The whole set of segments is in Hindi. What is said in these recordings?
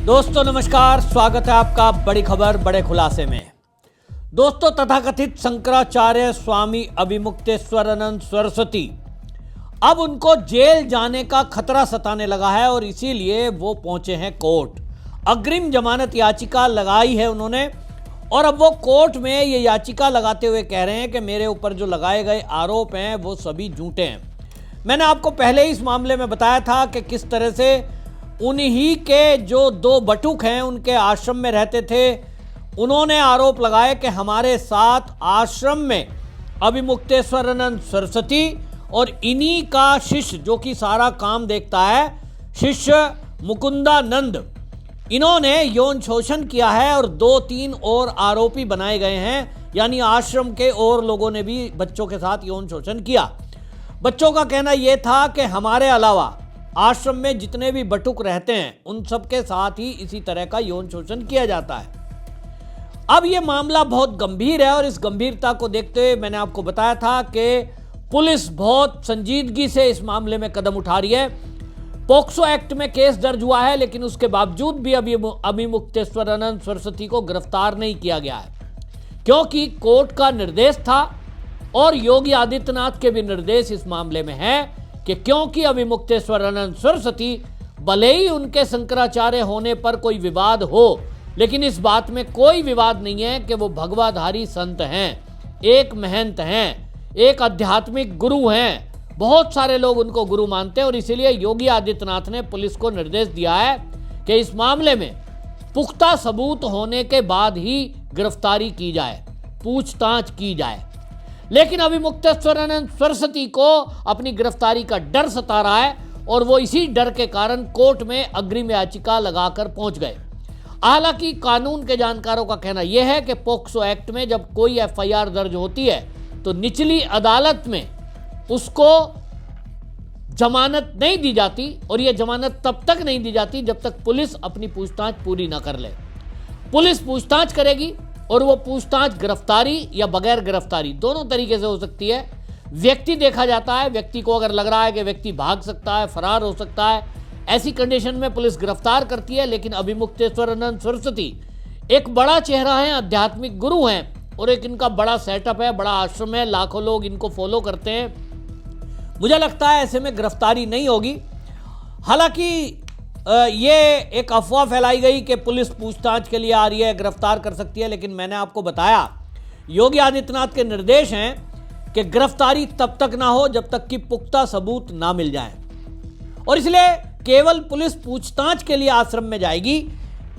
दोस्तों नमस्कार, स्वागत है आपका बड़ी खबर बड़े खुलासे में। दोस्तों, तथाकथित शंकराचार्य स्वामी अभिमुक्तेश्वरानंद सरस्वती अब उनको जेल जाने का खतरा सताने लगा है और इसीलिए वो पहुंचे हैं कोर्ट। अग्रिम जमानत याचिका लगाई है उन्होंने और अब वो कोर्ट में ये याचिका लगाते हुए कह रहे हैं कि मेरे ऊपर जो लगाए गए आरोप हैं वो सभी झूठे हैं। मैंने आपको पहले ही इस मामले में बताया था कि किस तरह से उन्हीं के जो दो बटुक हैं उनके आश्रम में रहते थे, उन्होंने आरोप लगाए कि हमारे साथ आश्रम में अभिमुक्तेश्वरानंद सरस्वती और इन्हीं का शिष्य जो कि सारा काम देखता है, शिष्य मुकुंदानंद, इन्होंने यौन शोषण किया है और 2-3 और आरोपी बनाए गए हैं। यानी आश्रम के और लोगों ने भी बच्चों के साथ यौन शोषण किया। बच्चों का कहना यह था कि हमारे अलावा आश्रम में जितने भी बटुक रहते हैं उन सबके साथ ही इसी तरह का यौन शोषण किया जाता है। अब यह मामला बहुत गंभीर है और इस गंभीरता को देखते हुए मैंने आपको बताया था कि पुलिस बहुत संजीदगी से इस मामले में कदम उठा रही है। पॉक्सो एक्ट में केस दर्ज हुआ है, लेकिन उसके बावजूद भी अभी अभिमुक्तेश्वरानंद सरस्वती को गिरफ्तार नहीं किया गया है, क्योंकि कोर्ट का निर्देश था और योगी आदित्यनाथ के भी निर्देश इस मामले में है कि क्योंकि अभिमुक्तेश्वरानंद सरस्वती भले ही उनके शंकराचार्य होने पर कोई विवाद हो, लेकिन इस बात में कोई विवाद नहीं है कि वो भगवाधारी संत हैं, एक महंत हैं, एक आध्यात्मिक गुरु हैं। बहुत सारे लोग उनको गुरु मानते हैं और इसीलिए योगी आदित्यनाथ ने पुलिस को निर्देश दिया है कि इस मामले में पुख्ता सबूत होने के बाद ही गिरफ्तारी की जाए, पूछताछ की जाए। लेकिन अभिमुक्तेश्वरानंद सरस्वती को अपनी गिरफ्तारी का डर सता रहा है और वो इसी डर के कारण कोर्ट में अग्रिम याचिका लगाकर पहुंच गए। हालांकि कानून के जानकारों का कहना यह है कि पॉक्सो एक्ट में जब कोई एफआईआर दर्ज होती है तो निचली अदालत में उसको जमानत नहीं दी जाती और यह जमानत तब तक नहीं दी जाती जब तक पुलिस अपनी पूछताछ पूरी ना कर ले। पुलिस पूछताछ करेगी और वो पूछताछ गिरफ्तारी या बगैर गिरफ्तारी दोनों तरीके से हो सकती है। व्यक्ति देखा जाता है, व्यक्ति को अगर लग रहा है कि व्यक्ति भाग सकता है, फरार हो सकता है, ऐसी कंडीशन में पुलिस गिरफ्तार करती है। लेकिन अभिमुक्तेश्वरानंद सरस्वती एक बड़ा चेहरा है, आध्यात्मिक गुरु हैं और एक इनका बड़ा सेटअप है, बड़ा आश्रम है, लाखों लोग इनको फॉलो करते हैं। मुझे लगता है ऐसे में गिरफ्तारी नहीं होगी। हालांकि ये एक अफवाह फैलाई गई कि पुलिस पूछताछ के लिए आ रही है, गिरफ्तार कर सकती है, लेकिन मैंने आपको बताया योगी आदित्यनाथ के निर्देश हैं कि गिरफ्तारी तब तक ना हो जब तक कि पुख्ता सबूत ना मिल जाए और इसलिए केवल पुलिस पूछताछ के लिए आश्रम में जाएगी।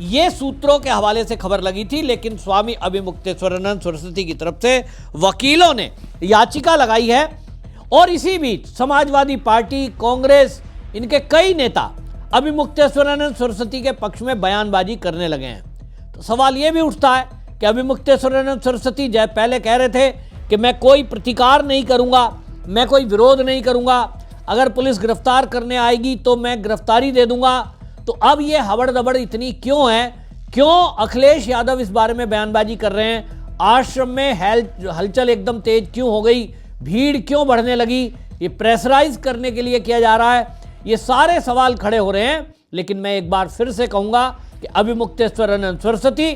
ये सूत्रों के हवाले से खबर लगी थी, लेकिन स्वामी अभिमुक्तेश्वरानंद सरस्वती की तरफ से वकीलों ने याचिका लगाई है और इसी बीच समाजवादी पार्टी, कांग्रेस, इनके कई नेता अभिमुक्तेश्वरानंद सरस्वती के पक्ष में बयानबाजी करने लगे हैं। तो सवाल यह भी उठता है कि अभिमुक्तेश्वरानंद सरस्वती जब पहले कह रहे थे कि मैं कोई प्रतिकार नहीं करूंगा, मैं कोई विरोध नहीं करूंगा, अगर पुलिस गिरफ्तार करने आएगी तो मैं गिरफ्तारी दे दूंगा, तो अब ये हबड़-दबड़ इतनी क्यों है? क्यों अखिलेश यादव इस बारे में बयानबाजी कर रहे हैं? आश्रम में हलचल एकदम तेज क्यों हो गई? भीड़ क्यों बढ़ने लगी? ये प्रेशराइज करने के लिए किया जा रहा है? ये सारे सवाल खड़े हो रहे हैं। लेकिन मैं एक बार फिर से कहूंगा कि अभिमुक्तेश्वरानंद सरस्वती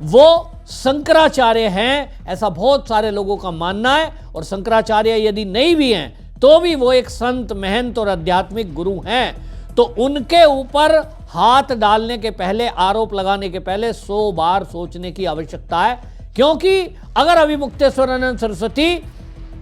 वो शंकराचार्य हैं, ऐसा बहुत सारे लोगों का मानना है। और शंकराचार्य यदि नहीं भी हैं तो भी वो एक संत, महंत और आध्यात्मिक गुरु हैं। तो उनके ऊपर हाथ डालने के पहले, आरोप लगाने के पहले 100 बार सोचने की आवश्यकता है, क्योंकि अगर अभिमुक्तेश्वरानंद सरस्वती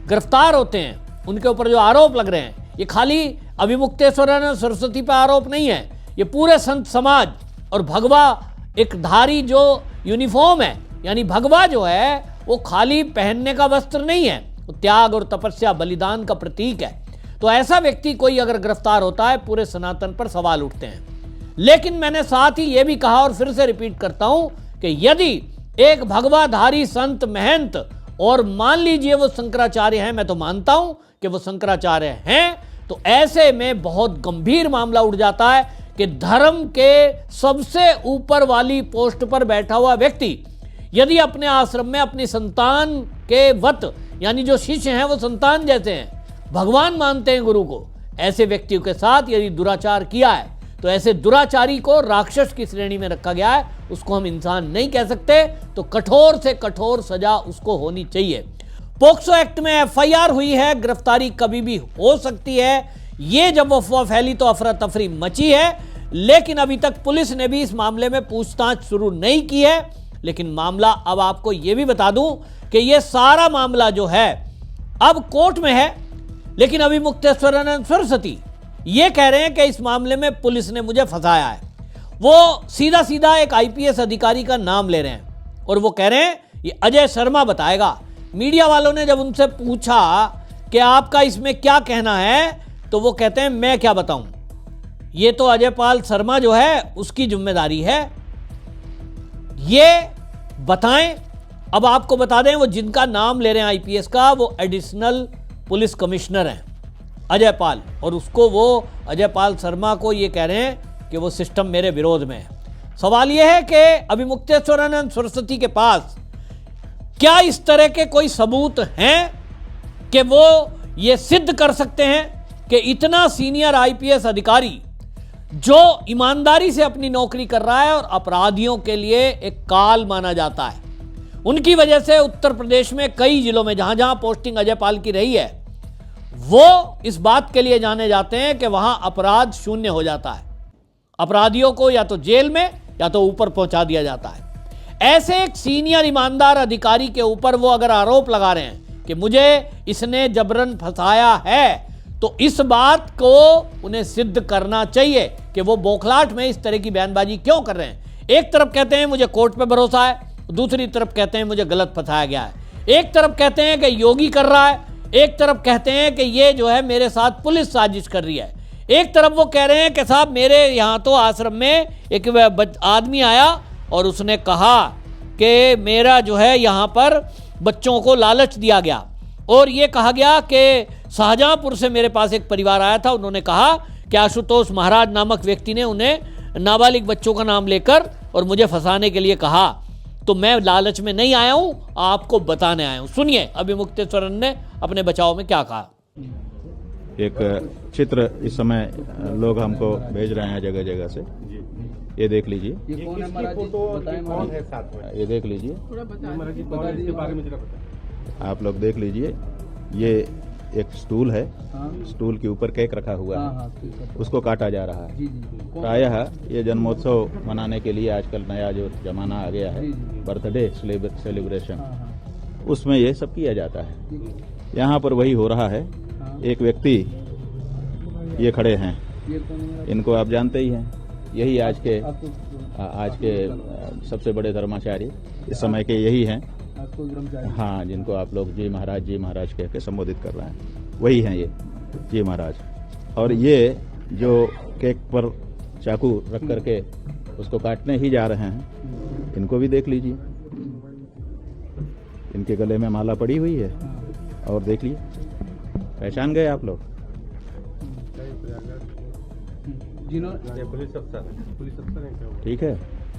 गिरफ्तार होते हैं, उनके ऊपर जो आरोप लग रहे हैं, ये खाली अभिमुक्तेश्वरानंद सरस्वती पर आरोप नहीं है, ये पूरे संत समाज और भगवा एक धारी जो यूनिफॉर्म है, यानी भगवा जो है वो खाली पहनने का वस्त्र नहीं है, वो त्याग और तपस्या, बलिदान का प्रतीक है। तो ऐसा व्यक्ति कोई अगर गिरफ्तार होता है, पूरे सनातन पर सवाल उठते हैं। लेकिन मैंने साथ ही ये भी कहा और फिर से रिपीट करता हूं कि यदि एक भगवाधारी संत, महंत, और मान लीजिए वो शंकराचार्य हैं, मैं तो मानता हूं कि वो शंकराचार्य हैं, तो ऐसे में बहुत गंभीर मामला उठ जाता है कि धर्म के सबसे ऊपर वाली पोस्ट पर बैठा हुआ व्यक्ति यदि अपने आश्रम में अपनी संतान के वत, यानी जो शिष्य हैं वो संतान जैसे हैं, भगवान मानते हैं गुरु को, ऐसे व्यक्तियों के साथ यदि दुराचार किया है तो ऐसे दुराचारी को राक्षस की श्रेणी में रखा गया है, उसको हम इंसान नहीं कह सकते। तो कठोर से कठोर सजा उसको होनी चाहिए। पोक्सो एक्ट में एफआईआर हुई है, गिरफ्तारी कभी भी हो सकती है। ये जब अफवाह फैली तो अफरा तफरी मची है, लेकिन अभी तक पुलिस ने भी इस मामले में पूछताछ शुरू नहीं की है। लेकिन मामला, अब आपको यह भी बता दूं कि यह सारा मामला जो है अब कोर्ट में है, लेकिन अभी मुक्तेश्वरानंद सरस्वती ये कह रहे हैं कि इस मामले में पुलिस ने मुझे फंसाया है। वो सीधा सीधा एक आईपीएस अधिकारी का नाम ले रहे हैं और वो कह रहे हैं ये अजय शर्मा बताएगा। मीडिया वालों ने जब उनसे पूछा कि आपका इसमें क्या कहना है, तो वो कहते हैं मैं क्या बताऊं, ये तो अजय पाल शर्मा जो है उसकी जिम्मेदारी है, ये बताएं। अब आपको बता दें, वो जिनका नाम ले रहे हैं आईपीएस का, वो एडिशनल पुलिस कमिश्नर हैं अजय पाल, और उसको वो अजय पाल शर्मा को ये कह रहे हैं कि वो सिस्टम मेरे विरोध में है। सवाल यह है कि अभी मुक्तेश्वरानंद सरस्वती के पास क्या इस तरह के कोई सबूत हैं कि वो ये सिद्ध कर सकते हैं कि इतना सीनियर आईपीएस अधिकारी जो ईमानदारी से अपनी नौकरी कर रहा है और अपराधियों के लिए एक काल माना जाता है, उनकी वजह से उत्तर प्रदेश में कई जिलों में जहां जहां पोस्टिंग अजय पाल की रही है, वो इस बात के लिए जाने जाते हैं कि वहां अपराध शून्य हो जाता है। अपराधियों को या तो जेल में या तो ऊपर पहुंचा दिया जाता है। ऐसे एक सीनियर ईमानदार अधिकारी के ऊपर वो अगर आरोप लगा रहे हैं कि मुझे इसने जबरन फंसाया है, तो इस बात को उन्हें सिद्ध करना चाहिए कि वो बौखलाहट में इस तरह की बयानबाजी क्यों कर रहे हैं। एक तरफ कहते हैं मुझे कोर्ट पे भरोसा है, दूसरी तरफ कहते हैं मुझे गलत फंसाया गया है। एक तरफ कहते हैं कि योगी कर रहा है, एक तरफ कहते हैं कि ये जो है मेरे साथ पुलिस साजिश कर रही है। एक तरफ वो कह रहे हैं कि साहब मेरे यहाँ तो आश्रम में एक आदमी आया और उसने कहा कि मेरा जो है यहाँ पर बच्चों को लालच दिया गया, और ये कहा गया कि शाहजहांपुर से मेरे पास एक परिवार आया था, उन्होंने कहा कि आशुतोष महाराज नामक व्यक्ति ने उन्हें नाबालिग बच्चों का नाम लेकर और मुझे फंसाने के लिए कहा, तो मैं लालच में नहीं आया हूं, आपको बताने आया हूं। सुनिए अभी मुक्तेश्वरन ने अपने बचाव में क्या कहा। एक चित्र इस समय लोग हमको भेज रहे हैं जगह जगह से, ये देख लीजिए। ये कौन है महाराज जी? बताएं कौन है साथ में, ये देख लीजिए, थोड़ा बताएं इसके बारे में जरा बताएं। आप लोग देख लीजिए। ये एक स्टूल है, हाँ। स्टूल के ऊपर केक रखा हुआ हाँ, है, हाँ, ठीक है। उसको काटा जा रहा है। जी जी। प्रायः ये जन्मोत्सव मनाने के लिए आजकल नया जो जमाना आ गया है, जी, जी। बर्थडे सेलिब्रेशन, हाँ, हाँ, उसमें ये सब किया जाता है। ठीक है। यहाँ पर वही हो रहा है। हाँ। एक व्यक्ति ये खड़े हैं, ये कौन है महाराज? इनको आप जानते ही हैं, यही आज के आपको सबसे बड़े धर्माचार्य इस समय के यही हैं। आपको ब्रह्मचारी। हाँ, जिनको आप लोग जी महाराज कह के संबोधित कर रहे हैं, वही हैं ये जी महाराज। और ये जो केक पर चाकू रख करके उसको काटने ही जा रहे हैं, इनको भी देख लीजिए, इनके गले में माला पड़ी हुई है, और देख लीजिए, पहचान गए आप लोग? जिन्होंने पुलिस अफसर है। ठीक है,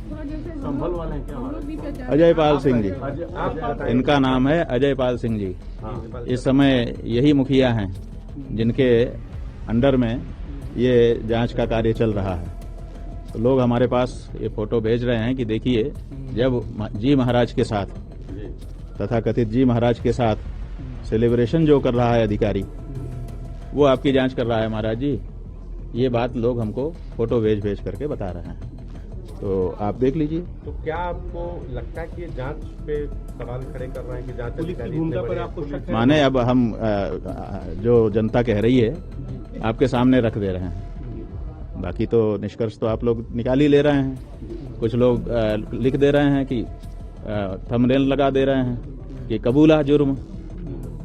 संभल वाले हैं क्या? अजय पाल सिंह जी, आप इनका नाम है अजय पाल सिंह जी। इस समय यही मुखिया हैं जिनके अंडर में ये जांच का कार्य चल रहा है। तो लोग हमारे पास ये फोटो भेज रहे हैं कि देखिए, जब जी महाराज के साथ, तथा कथित जी महाराज के साथ सेलिब्रेशन जो कर रहा है अधिकारी, वो आपकी जांच कर रहा है महाराज जी। ये बात लोग हमको फोटो भेज करके बता रहे हैं, तो आप देख लीजिए। तो क्या आपको लगता है कि ये जांच पे सवाल खड़े कर रहे हैं कि जांच पुलिस की अधिकारी भूमिका इतने पर बड़े आपको शक है? माने अब हम जो जनता कह रही है आपके सामने रख दे रहे हैं, बाकी तो निष्कर्ष तो आप लोग निकाल ही ले रहे हैं। कुछ लोग लिख दे रहे हैं कि थंबनेल लगा दे रहे हैं कि कबूला जुर्म।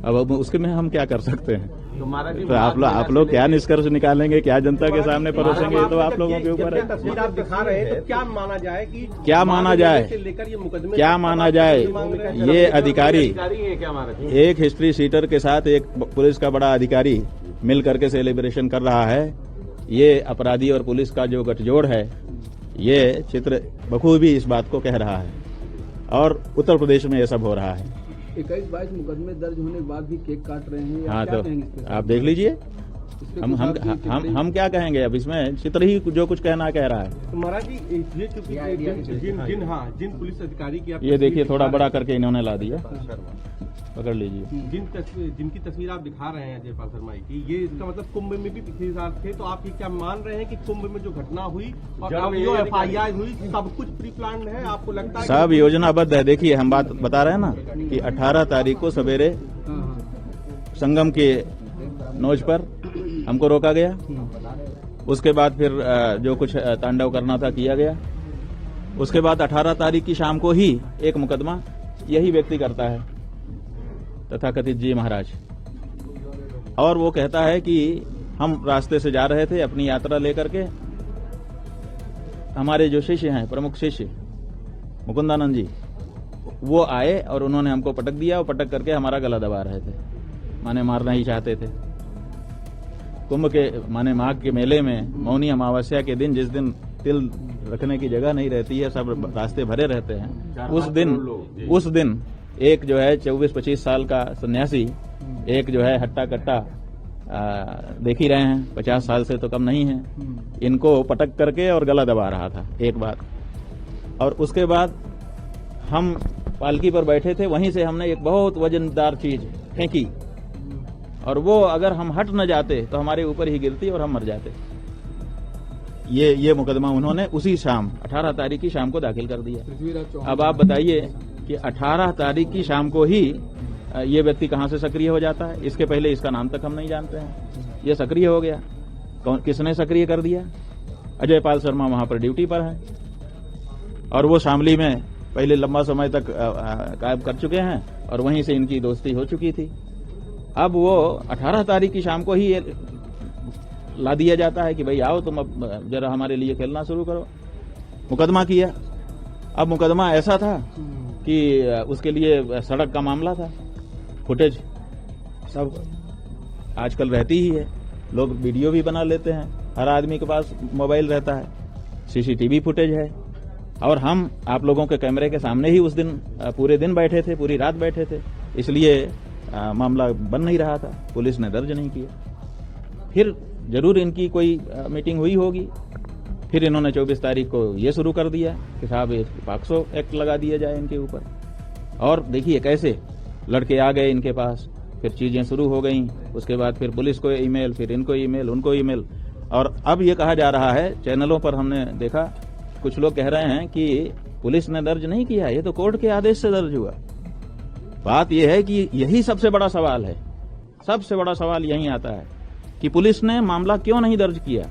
अब उसके में हम क्या कर सकते हैं? तो महाराज जी, तो आप लोग क्या निष्कर्ष निकालेंगे, क्या जनता के सामने परोसेंगे, ये तो आप लोगों के ऊपर है। तस्वीर आप दिखा रहे हैं, तो क्या माना जाए कि क्या माना जाए? से लेकर ये मुकदमे क्या माना जाए? ये अधिकारी है क्या महाराज जी? एक हिस्ट्री सीटर के साथ एक पुलिस का बड़ा अधिकारी मिल करके सेलिब्रेशन कर रहा है। ये अपराधी और पुलिस का जो गठजोड़ है, ये चित्र बखूबी इस बात को कह रहा है, और उत्तर प्रदेश में ये सब हो रहा है। 21-22 मुकदमे दर्ज होने के बाद भी केक काट रहे हैं, हाँ, क्या तो कहेंगे इस पे? आप देख लीजिए, हम क्या कहेंगे अब इसमें? चित्र ही जो कुछ कहना कह रहा है। तो महाराज जी ये चूंकि जिन पुलिस अधिकारी की आप ये देखिए थोड़ा बड़ा करके इन्होंने ला दिया, पकड़ लीजिए। जिनकी तस्वीर आप दिखा रहे हैं जयपाल शर्मा की, ये इसका मतलब कुंभ में भी पिछले साल थे, तो आप ये क्या मान रहे हैं कि कुंभ में जो घटना हुई और अब जो FIR हुई सब कुछ प्री प्लान है? आपको लगता है सब योजनाबद्ध है। देखिए हम बात बता रहे हैं ना कि 18 तारीख को सवेरे संगम के नोच पर हमको रोका गया, उसके बाद फिर जो कुछ तांडव करना था किया गया, उसके बाद 18 तारीख की शाम को ही एक मुकदमा यही व्यक्ति करता है, तथाकथित जी महाराज, और वो कहता है कि हम रास्ते से जा रहे थे अपनी यात्रा लेकर के, हमारे जो शिष्य हैं प्रमुख शिष्य मुकुंदानंद जी वो आए और उन्होंने हमको पटक दिया और पटक करके हमारा गला दबा रहे थे, माने मारना ही चाहते थे। कुंभ के माने माघ के मेले में मौनी अमावस्या के दिन, जिस दिन तिल रखने की जगह नहीं रहती है, सब रास्ते भरे रहते हैं, उस दिन एक जो है 24-25 साल का सन्यासी, एक जो है हट्टा कट्टा देख ही रहे हैं, 50 साल से तो कम नहीं है, इनको पटक करके और गला दबा रहा था एक बात। और उसके बाद हम पालकी पर बैठे थे, वहीं से हमने एक बहुत वजनदार चीज फेंकी और वो अगर हम हट न जाते तो हमारे ऊपर ही गिरती और हम मर जाते। ये मुकदमा उन्होंने उसी शाम 18 तारीख की शाम को दाखिल कर दिया। अब आप बताइए कि 18 तारीख की शाम को ही ये व्यक्ति कहां से सक्रिय हो जाता है? इसके पहले इसका नाम तक हम नहीं जानते हैं, ये सक्रिय हो गया। किसने सक्रिय कर दिया? अजयपाल शर्मा वहां पर ड्यूटी पर है और वो शामली में पहले लंबा समय तक कायम कर चुके हैं और वहीं से इनकी दोस्ती हो चुकी थी। अब वो 18 तारीख की शाम को ही ला दिया जाता है कि भाई आओ तुम अब जरा हमारे लिए खेलना शुरू करो। मुकदमा किया। अब मुकदमा ऐसा था कि उसके लिए सड़क का मामला था, फुटेज सब आजकल रहती ही है, लोग वीडियो भी बना लेते हैं, हर आदमी के पास मोबाइल रहता है, CCTV फुटेज है। और हम आप लोगों के कैमरे के सामने ही उस दिन पूरे दिन बैठे थे, पूरी रात बैठे थे, इसलिए मामला बन नहीं रहा था, पुलिस ने दर्ज नहीं किया। फिर जरूर इनकी कोई मीटिंग हुई होगी, फिर इन्होंने 24 तारीख को ये शुरू कर दिया कि साहब ये पॉक्सो एक्ट लगा दिया जाए इनके ऊपर। और देखिए कैसे लड़के आ गए इनके पास, फिर चीजें शुरू हो गई, उसके बाद फिर पुलिस को ईमेल, फिर इनको ईमेल, उनको ईमेल। और अब ये कहा जा रहा है, चैनलों पर हमने देखा, कुछ लोग कह रहे हैं कि पुलिस ने दर्ज नहीं किया, ये तो कोर्ट के आदेश से दर्ज हुआ। बात यह है कि यही सबसे बड़ा सवाल है, सबसे बड़ा सवाल यही आता है कि पुलिस ने मामला क्यों नहीं दर्ज किया।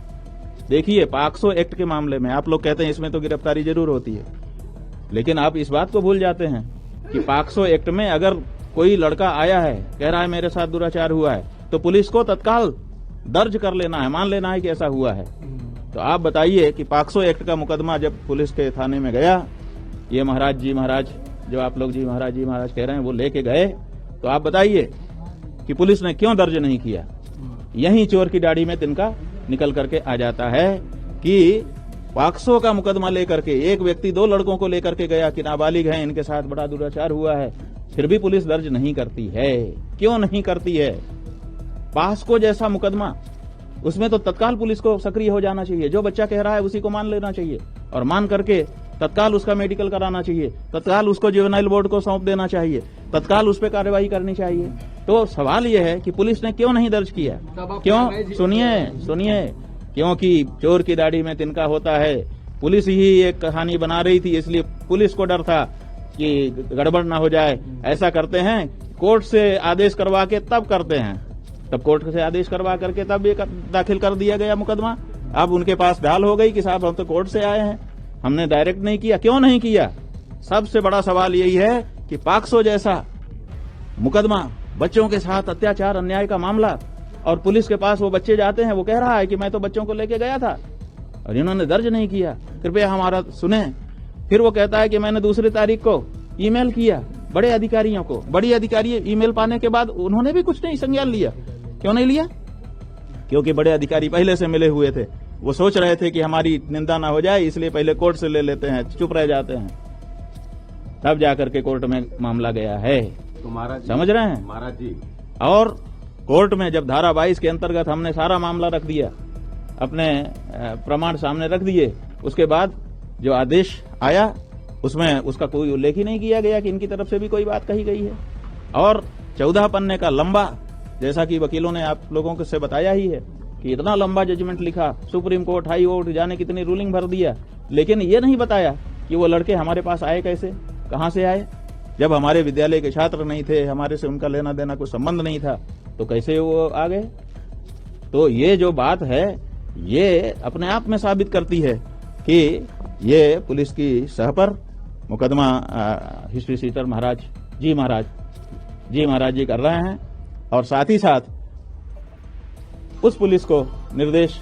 देखिए पॉक्सो एक्ट के मामले में आप लोग कहते हैं इसमें तो गिरफ्तारी जरूर होती है, लेकिन आप इस बात को भूल जाते हैं कि पॉक्सो एक्ट में अगर कोई लड़का आया है, कह रहा है मेरे साथ दुराचार हुआ है, तो पुलिस को तत्काल दर्ज कर लेना है, मान लेना है कि ऐसा हुआ है। तो आप बताइए कि पॉक्सो एक्ट का मुकदमा जब पुलिस के थाने में गया, ये महाराज जी महाराज, जो आप लोग जी महाराज कह रहे हैं, वो लेके गए, तो आप बताइए कि पुलिस ने क्यों दर्ज नहीं किया। यही चोर की दाढ़ी में तिनका निकल करके आ जाता है कि पॉक्सो का मुकदमा लेकर के एक व्यक्ति 2 लड़कों को लेकर के गया कि नाबालिग हैं, इनके साथ बड़ा दुराचार हुआ है, फिर भी पुलिस दर्ज नहीं करती है। क्यों नहीं करती है? पॉक्सो जैसा मुकदमा, उसमें तो तत्काल पुलिस को सक्रिय हो जाना चाहिए, जो बच्चा कह रहा है उसी को मान लेना चाहिए और मान करके तत्काल उसका मेडिकल कराना चाहिए, तत्काल उसको जुवेनाइल बोर्ड को सौंप देना चाहिए, तत्काल उस पर कार्रवाई करनी चाहिए। तो सवाल यह है कि पुलिस ने क्यों नहीं दर्ज किया? क्यों? सुनिए, क्योंकि चोर की दाढ़ी में तिनका होता है। पुलिस ही एक कहानी बना रही थी, इसलिए पुलिस को डर था कि गड़बड़ ना हो जाए। ऐसा करते हैं, कोर्ट से आदेश करवा के तब करते हैं, तब कोर्ट से आदेश करवा करके तब ये दाखिल कर दिया गया मुकदमा। अब उनके पास ढाल हो गई कि साहब हम तो कोर्ट से आए हैं, हमने डायरेक्ट नहीं किया। क्यों नहीं किया? सबसे बड़ा सवाल यही है कि पॉक्सो जैसा मुकदमा, बच्चों के साथ अत्याचार अन्याय का मामला, और पुलिस के पास वो बच्चे जाते हैं, वो कह रहा है कि मैं तो बच्चों को लेके गया था और इन्होंने दर्ज नहीं किया, कृपया हमारा सुने। फिर वो कहता है कि मैंने 2 तारीख को ईमेल किया बड़े अधिकारियों को। बड़ी अधिकारी ईमेल पाने के बाद उन्होंने भी कुछ नहीं संज्ञान लिया। क्यों नहीं लिया? क्योंकि बड़े अधिकारी पहले से मिले हुए थे, वो सोच रहे थे कि हमारी निंदा ना हो जाए, इसलिए पहले कोर्ट से ले लेते हैं, चुप रह जाते हैं, तब जाकर के कोर्ट में मामला गया है। तो महाराज समझ रहे हैं महाराज जी? और कोर्ट में जब धारा 22 के अंतर्गत हमने सारा मामला रख दिया, अपने प्रमाण सामने रख दिए, उसके बाद जो आदेश आया उसमें उसका कोई उल्लेख ही नहीं किया गया कि इनकी तरफ से भी कोई बात कही गई है। और 14 पन्ने का लंबा, जैसा कि वकीलों ने आप लोगों को से बताया ही है कि इतना लंबा जजमेंट लिखा, सुप्रीम कोर्ट, हाई कोर्ट जाने कितनी रूलिंग भर दिया, लेकिन ये नहीं बताया कि वो लड़के हमारे पास आए कैसे, कहां से आए। जब हमारे विद्यालय के छात्र नहीं थे, हमारे से उनका लेना देना कोई संबंध नहीं था, तो कैसे वो आ गए। तो ये जो बात है ये अपने आप में साबित करती है कि ये पुलिस की सह पर मुकदमा हिस्ट्री सीटर महाराज जी कर रहे हैं, और साथ ही साथ उस पुलिस को निर्देश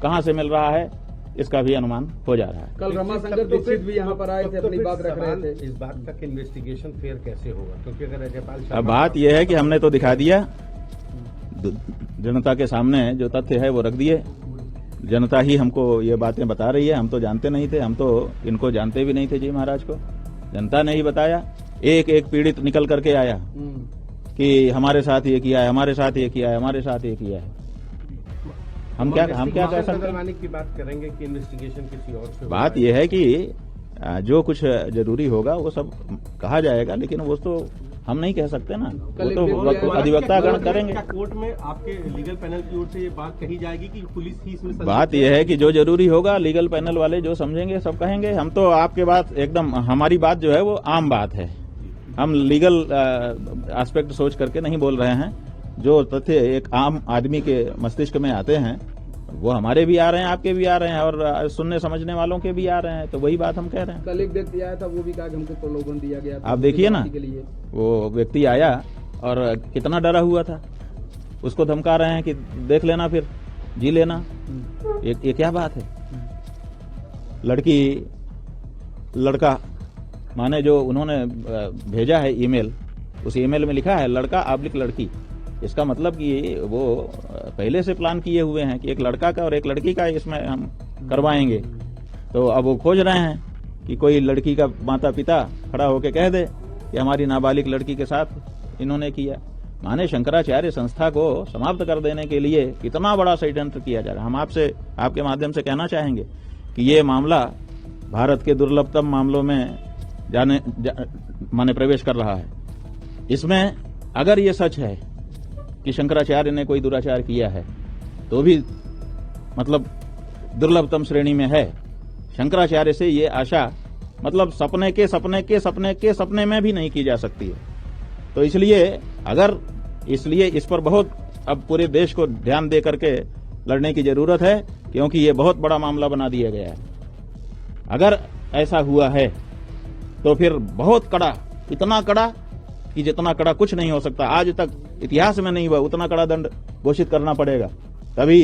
कहां से मिल रहा है इसका भी अनुमान हो जा रहा है। कल रमाशंकर दीक्षित भी यहाँ पर आए थे, अपनी बात रख रहे थे। इस बात का इन्वेस्टिगेशन फिर कैसे होगा, क्योंकि अगर अजयपाल अब बात यह है कि हमने तो दिखा दिया, जनता के सामने जो तथ्य है वो रख दिए। जनता ही हमको ये बातें बता रही है, हम तो जानते नहीं थे, हम तो इनको जानते भी नहीं थे जी महाराज को, जनता ने ही बताया। एक एक पीड़ित निकल करके आया कि हमारे साथ ये किया है, हमारे साथ ये किया है, हमारे साथ ये किया है। हम क्या कह सकते हैं की बात करेंगे कि इन्वेस्टिगेशन किसी और से। बात यह है कि जो कुछ जरूरी होगा वो सब कहा जाएगा, लेकिन वो तो हम नहीं कह सकते ना, वो तो अधिवक्ता गण करेंगे। कोर्ट में आपके लीगल पैनल की ओर से ये बात कही जाएगी कि पुलिस ही इसमें बात यह है कि जो जरूरी होगा लीगल पैनल वाले जो समझेंगे सब कहेंगे। हम तो आपके बात एकदम, हमारी बात जो है वो आम बात है, हम लीगल एस्पेक्ट सोच करके नहीं बोल रहे हैं। जो तथ्य एक आम आदमी के मस्तिष्क में आते हैं वो हमारे भी आ रहे हैं, आपके भी आ रहे हैं, और सुनने समझने वालों के भी आ रहे हैं, तो वही बात हम कह रहे हैं। कल एक व्यक्ति आया था, वो भी कहा कि हमको प्रलोभन दिया गया था। आप देखिए ना, वो व्यक्ति आया और कितना डरा हुआ था, उसको धमका रहे हैं कि देख लेना, फिर जी लेना। ये क्या बात है। लड़का माने जो उन्होंने भेजा है ईमेल, उस ईमेल में लिखा है लड़का आब्लिक लड़की। इसका मतलब कि वो पहले से प्लान किए हुए हैं कि एक लड़का का और एक लड़की का इसमें हम करवाएंगे। तो अब वो खोज रहे हैं कि कोई लड़की का माता पिता खड़ा होकर कह दे कि हमारी नाबालिग लड़की के साथ इन्होंने किया। माने शंकराचार्य संस्था को समाप्त कर देने के लिए कितना बड़ा षड्यंत्र किया जा रहा है। हम आपसे, आपके माध्यम से कहना चाहेंगे कि ये मामला भारत के दुर्लभतम मामलों में माने प्रवेश कर रहा है। इसमें अगर ये सच है कि शंकराचार्य ने कोई दुराचार किया है, तो भी मतलब दुर्लभतम श्रेणी में है। शंकराचार्य से ये आशा मतलब सपने में भी नहीं की जा सकती है। तो इसलिए इस पर बहुत अब पूरे देश को ध्यान दे करके लड़ने की जरूरत है, क्योंकि ये बहुत बड़ा मामला बना दिया गया है। अगर ऐसा हुआ है तो फिर बहुत कड़ा, इतना कड़ा कि जितना कड़ा कुछ नहीं हो सकता, आज तक इतिहास में नहीं हुआ, उतना कड़ा दंड घोषित करना पड़ेगा, तभी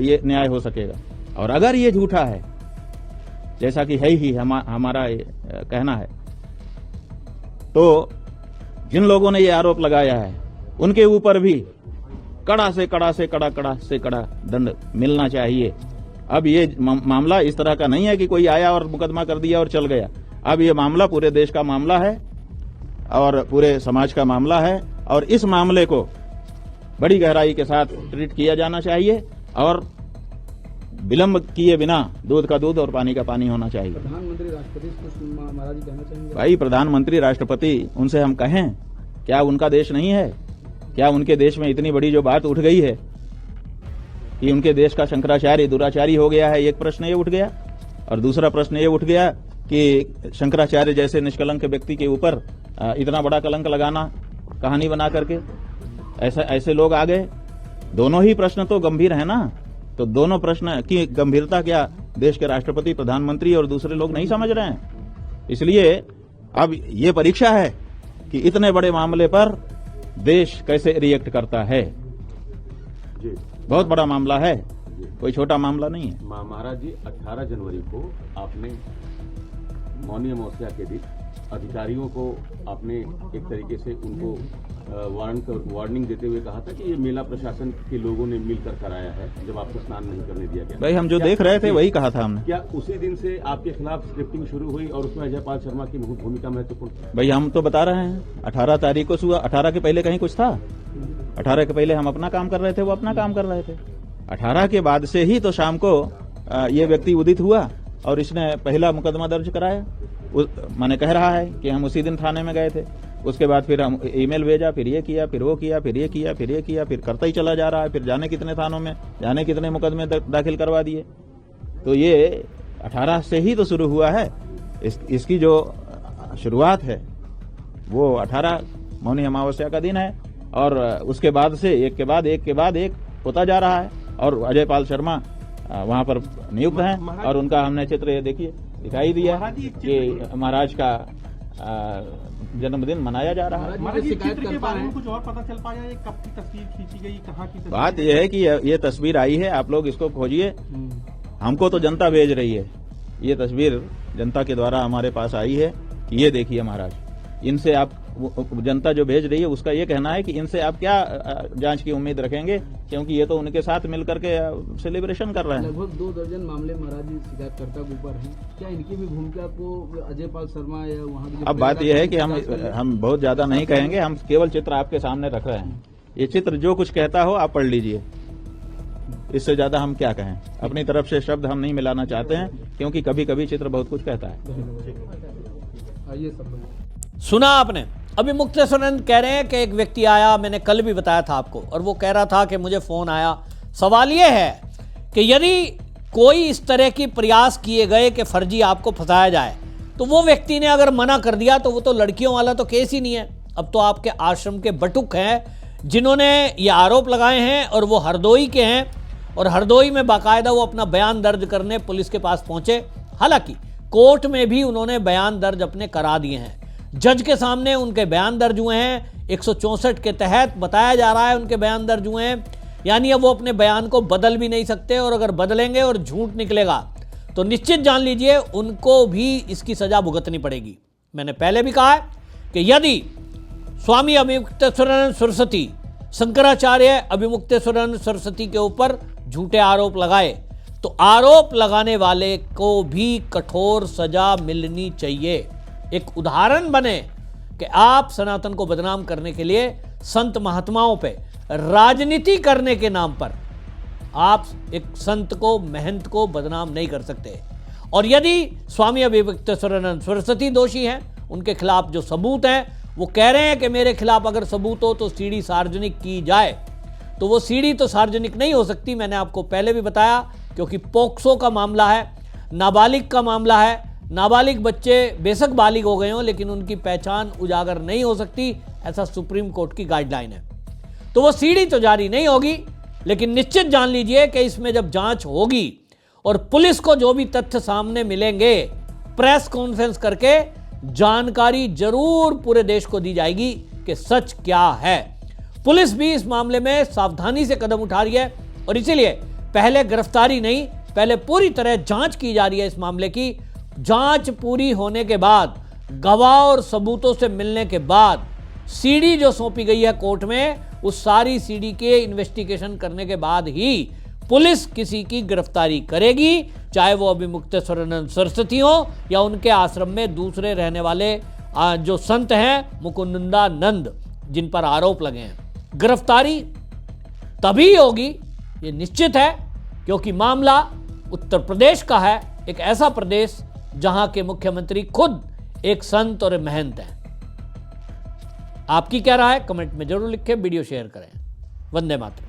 ये न्याय हो सकेगा। और अगर ये झूठा है, जैसा कि है ही हमारा कहना है, तो जिन लोगों ने ये आरोप लगाया है उनके ऊपर भी कड़ा से कड़ा दंड मिलना चाहिए। अब ये मामला इस तरह का नहीं है कि कोई आया और मुकदमा कर दिया और चल गया। अब ये मामला पूरे देश का मामला है और पूरे समाज का मामला है, और इस मामले को बड़ी गहराई के साथ ट्रीट किया जाना चाहिए, और विलंब किए बिना दूध का दूध और पानी का पानी होना चाहिए। प्रधानमंत्री राष्ट्रपति कुछ महाराज कहना चाहेंगे? भाई, प्रधानमंत्री राष्ट्रपति, उनसे हम कहें, क्या उनका देश नहीं है? क्या उनके देश में इतनी बड़ी जो बात उठ गई है कि उनके देश का शंकराचार्य दुराचारी हो गया है, एक प्रश्न ये उठ गया। और दूसरा प्रश्न ये उठ गया कि शंकराचार्य जैसे निष्कलंक व्यक्ति के ऊपर इतना बड़ा कलंक लगाना, कहानी बना करके ऐसे लोग आ गए। दोनों ही प्रश्न तो गंभीर है ना, तो दोनों प्रश्न की गंभीरता क्या देश के राष्ट्रपति, प्रधानमंत्री और दूसरे लोग नहीं समझ रहे हैं। इसलिए अब ये परीक्षा है कि इतने बड़े मामले पर देश कैसे रिएक्ट करता है। बहुत बड़ा मामला है, कोई छोटा मामला नहीं है। महाराज जी, 18 जनवरी को आपने मौनी अमावस्या के दिन अधिकारियों को आपने एक तरीके से उनको वार्निंग देते हुए कहा था कि ये मेला प्रशासन के लोगों ने मिलकर कराया है, जब आपको स्नान नहीं करने दिया गया। भाई, हम जो देख रहे थे वही कहा था हमने। क्या उसी दिन से आपके खिलाफ स्क्रिप्टिंग शुरू हुई और उसमें अजयपाल शर्मा की भूमिका महत्वपूर्ण? भाई, हम तो बता रहे हैं 18 तारीख को सुबह, 18 के पहले कहीं कुछ था? 18 के पहले हम अपना काम कर रहे थे, वो अपना काम कर रहे थे। 18 के बाद से ही तो शाम को ये व्यक्ति उदित हुआ और इसने पहला मुकदमा दर्ज कराया। मैंने कह रहा है कि हम उसी दिन थाने में गए थे, उसके बाद फिर हम ईमेल भेजा, फिर ये किया, फिर वो किया, फिर ये किया, फिर ये किया, फिर करता ही चला जा रहा है। फिर जाने कितने थानों में, जाने कितने मुकदमे दाखिल करवा दिए। तो ये 18 से ही तो शुरू हुआ है। इसकी जो शुरुआत है वो 18 मौनी अमावस्या का दिन है और उसके बाद से एक के बाद एक होता जा रहा है। और अजय पाल शर्मा वहां पर नियुक्त हैं और उनका हमने चित्र ये देखिए दिखाई दिया कि महाराज का जन्मदिन मनाया जा रहा है। महाराज ये चित्र के बारे में कुछ और पता चल पाया, ये कब की तस्वीर खींची गई, कहाँ की तस्वीर? बात यह है कि ये तस्वीर आई है, आप लोग इसको खोजिए। हमको तो जनता भेज रही है, ये तस्वीर जनता के द्वारा हमारे पास आई है कि ये देखिए महाराज। इनसे आप, जनता जो भेज रही है उसका ये कहना है कि इनसे आप क्या जांच की उम्मीद रखेंगे, क्योंकि ये तो उनके साथ मिलकर के सेलिब्रेशन कर रहे हैं। लगभग 2 दर्जन मामले महाराज जी शिकायतकर्ता के ऊपर हैं। क्या इनकी भी भूमिका को अजय पाल शर्मा या वहाँ की? अब बात यह है कि हम बहुत ज्यादा नहीं कहेंगे, हम केवल चित्र आपके सामने रख रहे हैं। ये चित्र जो कुछ कहता हो आप पढ़ लीजिए, इससे ज्यादा हम क्या कहें। अपनी तरफ से शब्द हम नहीं मिलाना चाहते हैं, क्योंकि कभी कभी चित्र बहुत कुछ कहता है। आइए सब सुना आपने। अभी मुक्तेश्वरानंद कह रहे हैं कि एक व्यक्ति आया, मैंने कल भी बताया था आपको, और वो कह रहा था कि मुझे फोन आया। सवाल ये है कि यदि कोई इस तरह की प्रयास किए गए कि फर्जी आपको फंसाया जाए, तो वो व्यक्ति ने अगर मना कर दिया तो वो तो लड़कियों वाला तो केस ही नहीं है। अब तो आपके आश्रम के बटुक हैं जिन्होंने ये आरोप लगाए हैं और वो हरदोई के हैं, और हरदोई में बाकायदा वो अपना बयान दर्ज करने पुलिस के पास पहुंचे। हालांकि कोर्ट में भी उन्होंने बयान दर्ज अपने करा दिए हैं, जज के सामने उनके बयान दर्ज हुए हैं। 164 के तहत बताया जा रहा है उनके बयान दर्ज हुए हैं, यानी अब वो अपने बयान को बदल भी नहीं सकते, और अगर बदलेंगे और झूठ निकलेगा तो निश्चित जान लीजिए उनको भी इसकी सजा भुगतनी पड़ेगी। मैंने पहले भी कहा है कि यदि स्वामी अभिमुक्तेश्वरानंद सरस्वती, शंकराचार्य अभिमुक्तेश्वरानंद सरस्वती के ऊपर झूठे आरोप लगाए, तो आरोप लगाने वाले को भी कठोर सजा मिलनी चाहिए। एक उदाहरण बने कि आप सनातन को बदनाम करने के लिए संत महात्माओं पे राजनीति करने के नाम पर आप एक संत को, महंत को बदनाम नहीं कर सकते। और यदि स्वामी अभिमुक्तेश्वरानंद सरस्वती दोषी हैं, उनके खिलाफ जो सबूत हैं, वो कह रहे हैं कि मेरे खिलाफ अगर सबूत हो तो सीडी सार्वजनिक की जाए, तो वो सीडी तो सार्वजनिक नहीं हो सकती। मैंने आपको पहले भी बताया, क्योंकि पोक्सो का मामला है, नाबालिग का मामला है। नाबालिग बच्चे बेशक बालिग हो गए हों, लेकिन उनकी पहचान उजागर नहीं हो सकती, ऐसा सुप्रीम कोर्ट की गाइडलाइन है। तो वो सीडी तो जारी नहीं होगी, लेकिन निश्चित जान लीजिए कि इसमें जब जांच होगी और पुलिस को जो भी तथ्य सामने मिलेंगे, प्रेस कॉन्फ्रेंस करके जानकारी जरूर पूरे देश को दी जाएगी कि सच क्या है। पुलिस भी इस मामले में सावधानी से कदम उठा रही है, और इसीलिए पहले गिरफ्तारी नहीं, पहले पूरी तरह जांच की जा रही है इस मामले की। जांच पूरी होने के बाद, गवाह और सबूतों से मिलने के बाद, सीडी जो सौंपी गई है कोर्ट में, उस सारी सीडी के इन्वेस्टिगेशन करने के बाद ही पुलिस किसी की गिरफ्तारी करेगी, चाहे वो अभिमुक्तेश्वरानंद सरस्वती हो या उनके आश्रम में दूसरे रहने वाले जो संत हैं मुकुंदानंद, जिन पर आरोप लगे हैं। गिरफ्तारी तभी होगी, ये निश्चित है, क्योंकि मामला उत्तर प्रदेश का है, एक ऐसा प्रदेश जहां के मुख्यमंत्री खुद एक संत और महंत हैं। आपकी क्या राय है? कमेंट में जरूर लिखें, वीडियो शेयर करें। वंदे मातरम।